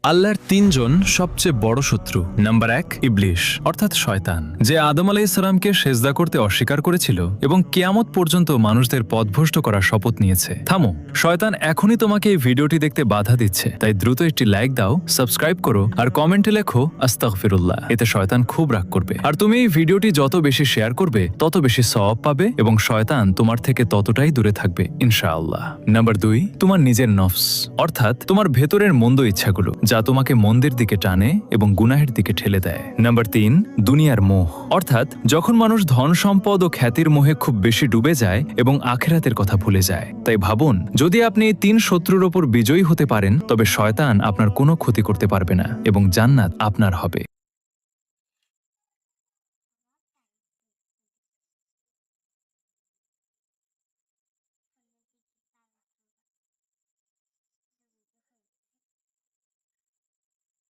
আল্লাহর তিনজন সবচেয়ে বড় শত্রু। নাম্বার 1, ইবলিশ অর্থাৎ শয়তান, যে আদম আলাইহিস সালামকে সেজদা করতে অস্বীকার করেছিল এবং কিয়ামত পর্যন্ত মানুষদের পথভ্রষ্ট করার শপথ নিয়েছে। থামো, শয়তান এখনই তোমাকে এই ভিডিওটি দেখতে বাধা দিচ্ছে, তাই দ্রুত একটি লাইক দাও, সাবস্ক্রাইব করো আর কমেন্টে লেখো আস্তাগফিরুল্লাহ। এতে শয়তান খুব রাগ করবে। আর তুমি এই ভিডিওটি যত বেশি শেয়ার করবে তত বেশি সওয়াব পাবে এবং শয়তান তোমার থেকে ততটাই দূরে থাকবে ইনশাআল্লাহ। নাম্বার 2, তোমার নিজের নফস অর্থাৎ তোমার ভেতরের মন্দ ইচ্ছাগুলো, যা তোমাকে মন্দের দিকে টানে এবং গুনাহের দিকে ঠেলে দেয়। নাম্বার 3, দুনিয়ার মোহ অর্থাৎ যখন মানুষ ধন সম্পদ ও খ্যাতির মোহে খুব বেশি ডুবে যায় এবং আখিরাতের কথা ভুলে যায়। তাই ভাবুন, যদি আপনি এই 3 শত্রুর ওপর বিজয়ী হতে পারেন তবে শয়তান আপনার কোনো ক্ষতি করতে পারবে না এবং জান্নাত আপনার হবে।